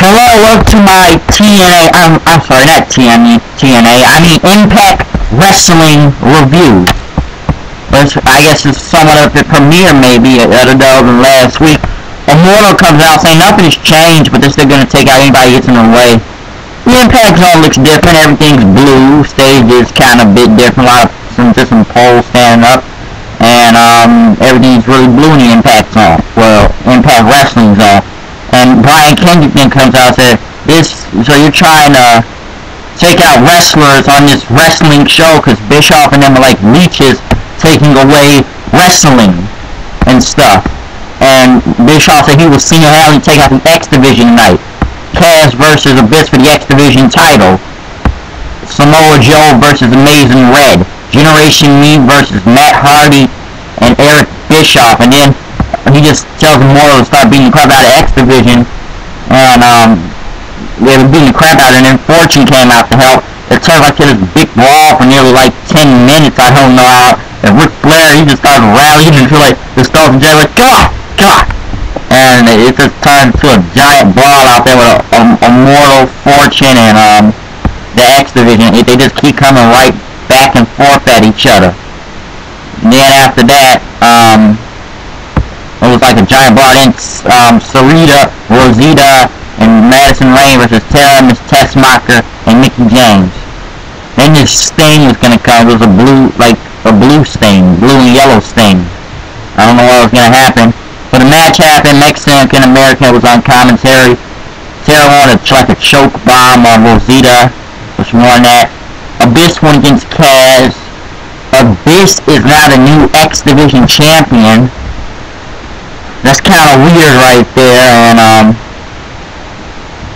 Hello, welcome to my TNA, I'm sorry, not TNA, I mean Impact Wrestling review. I guess it's somewhat of the premiere maybe at the than last week. Immortal comes out saying nothing's changed, but they're still going to take out anybody who gets in the way. The Impact Zone looks different, everything's blue, stage is kind of a bit different, just some poles standing up, and everything's really blue in the Impact Zone, well, Impact Wrestling Zone. And Brian Kendrick then comes out and says, so you're trying to take out wrestlers on this wrestling show because Bischoff and them are like leeches taking away wrestling and stuff. And Bischoff said he will single-handedly take out the X Division tonight. Kaz versus Abyss for the X Division title. Samoa Joe versus Amazing Red. Generation Me versus Matt Hardy and Eric Bischoff. And then he just tells Immortal to start beating the crap out of X Division, and they were beating the crap out of it, and then Fortune came out to help. It turned like to this big brawl for nearly like 10 minutes, I don't know how, and Ric Flair, he just started rallying until like the Stars and Jay like, come on, and it just turned to a giant brawl out there with Immortal, Fortune, and the X Division. They just keep coming right back and forth at each other. And then after that, it was like a giant brawl. Then Sarita, Rosita, and Madison Rain versus Tara, Miss Tessmacher, and Mickie James. Then this stain was gonna come. It was a blue stain, blue and yellow stain. I don't know what was gonna happen. But the match happened. Mexican America was on commentary. Tara wanted like a choke bomb on Rosita, which more than that. Abyss went against Kaz. Abyss is now the new X Division champion. That's kind of weird right there, and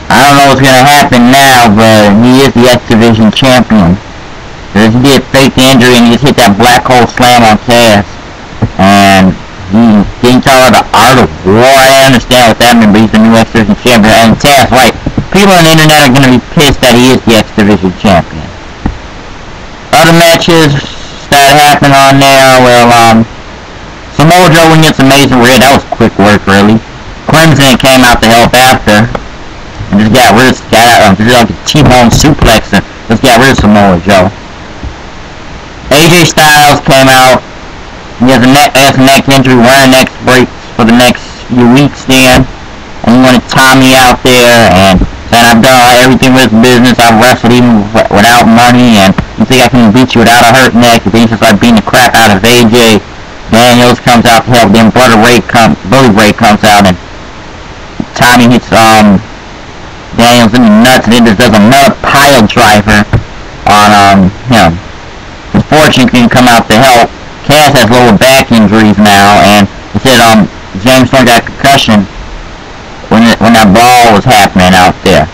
I don't know what's going to happen now, but he is the X Division champion. He did fake the injury and he just hit that black hole slam on Kaz, and he didn't tell her the art of war. I understand what that means, but he's the new X Division champion, and Kaz, right, people on the internet are going to be pissed that he is the X Division champion. Other matches that happened on there, well, Samoa Joe went against Amazing Red. That was quick work, really. Clemson came out to help after, and just got rid of, just like a T-bone suplex, and just got rid of Samoa Joe. AJ Styles came out. He has a neck injury, wearing neck brace for the next few weeks then, and he wanted Tommy out there, and said, I've done everything with business. I've wrestled even without money, and you think I can beat you without a hurt neck? But he just like beating the crap out of AJ. Daniels comes out to help. Then Bully Ray comes out, and Tommy hits Daniels in the nuts, and then just does another pile driver on him. Fortune can come out to help. Kaz has lower back injuries now, and he said James Storm got a concussion when that brawl was happening out there.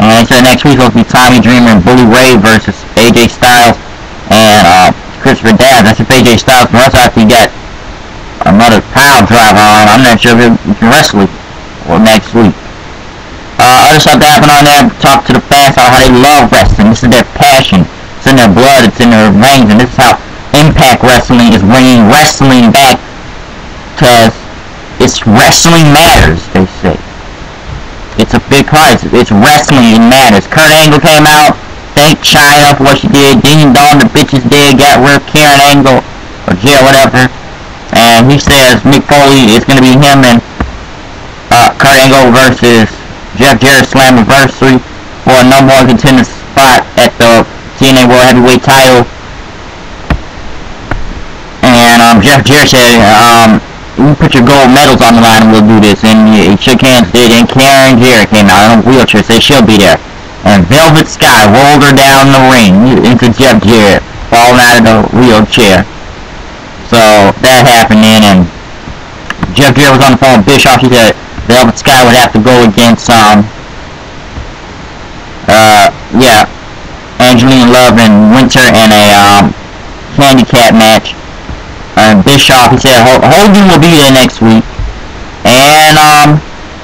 And he said next week will be Tommy Dreamer and Bully Ray versus AJ Styles and Christopher Daz. That's if AJ Styles can wrestle after he got another pile driver on. I'm not sure if he can wrestle next week. Other stuff that happened on there, talk to the fans about how they love wrestling. This is their passion. It's in their blood. It's in their veins. And this is how Impact Wrestling is bringing wrestling back, because it's wrestling matters, they say. It's a big part. It's wrestling, it matters. Kurt Angle came out, thanked Chyna for what she did. Dean Dawn, the bitches did, got rid of Karen Angle, or Jill, whatever. And he says Mick Foley is going to be him and Kurt Angle versus Jeff Jarrett Slammiversary for a #1 contender spot at the TNA World Heavyweight title. And Jeff Jarrett said, you put your gold medals on the line and we'll do this. And he shook hands, did, and Karen Jarrett came out in a wheelchair, said she'll be there. And Velvet Sky rolled her down the ring into Jeff Jarrett, falling out of the wheelchair. So that happened then, and Jeff Jarrett was on the phone with Bischoff. He said Velvet Sky would have to go against Angelina Love and Winter in a handicap match. Bischoff, he said Hogan will be there next week, and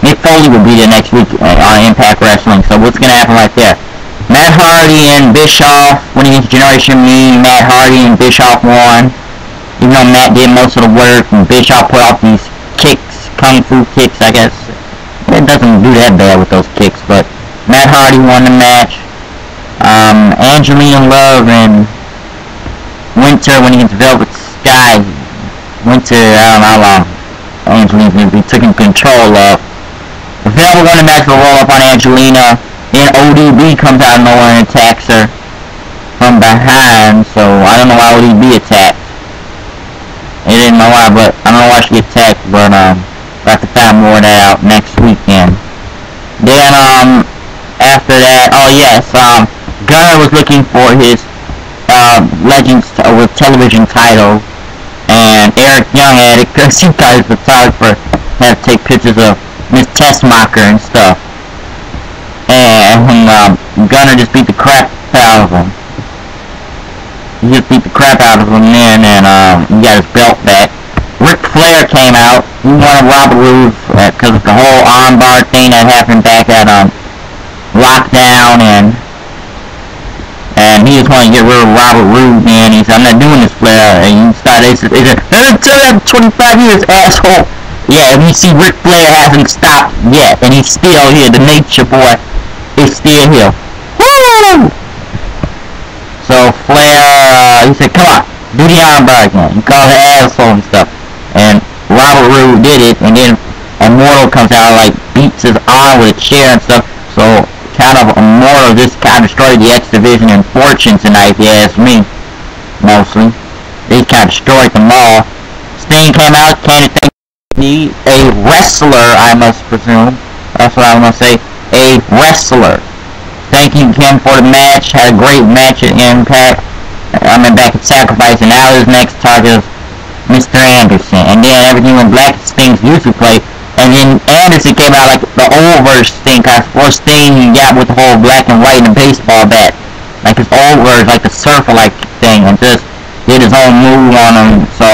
Mick Foley will be there next week on Impact Wrestling. So what's going to happen right there? Matt Hardy and Bischoff went against Generation Me. Matt Hardy and Bischoff won. Even though Matt did most of the work, and Bischoff put off these kicks, kung fu kicks, I guess. it doesn't do that bad with those kicks, but Matt Hardy won the match. Angelina Love and Winter went against Velvet Sky. Winter, I don't know how long Angelina's going to be taking control of. Velvet won the match with a roll up on Angelina. Then ODB comes out of nowhere and attacks her from behind, so I don't know why ODB attacked. I didn't know why, but I don't know why she attacked, but we'll have to find more of that out next weekend. Then after that, oh yes, Gunner was looking for his Legends with television title, and Eric Young had it because he thought his photographer had to take pictures of Miss Tessmacher and stuff. And Gunner just beat the crap out of him. He just beat the crap out of him then, and he got his belt back. Ric Flair came out. He wanted Robert Roode because of the whole armbar thing that happened back at Lockdown, and he just wanted to get rid of Robert Roode, man. He said, I'm not doing this, Flair. And they said, until that 25 years, asshole. Yeah, and you see Ric Flair hasn't stopped yet, and he's still here. The Nature Boy is still here. Woo! So Flair, he said, come on, do the armbar again. He called her asshole and stuff. And Robert Roode did it, and then Immortal comes out, like, beats his arm with a chair and stuff. So, kind of Immortal just kind of destroyed the X Division and Fortune tonight, if you ask me. Mostly. They kind of destroyed them all. Sting came out, kind of think a wrestler, I must presume. That's what I'm going to say. A wrestler. Thanking him for the match. Had a great match at Impact. Back at Sacrifice, and now his next target is Mr. Anderson. And then everything went black at Sting's music play. And then Anderson came out like the old version Sting, cause before Sting he got with the whole black and white and the baseball bat. Like his old version, like the surfer-like thing, and just did his own move on him. So,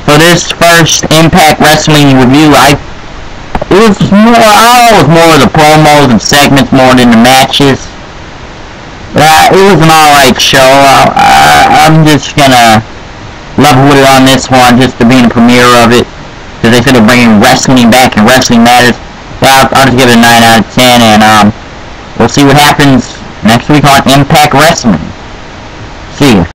for this first Impact Wrestling review, it was more of the promos and segments more than the matches. It was an alright show. I'm just gonna level with it on this one, just to be in the premiere of it. Because they said they're bringing wrestling back and Wrestling Matters. Well, I'll just give it a 9 out of 10, and we'll see what happens next week on Impact Wrestling. See ya.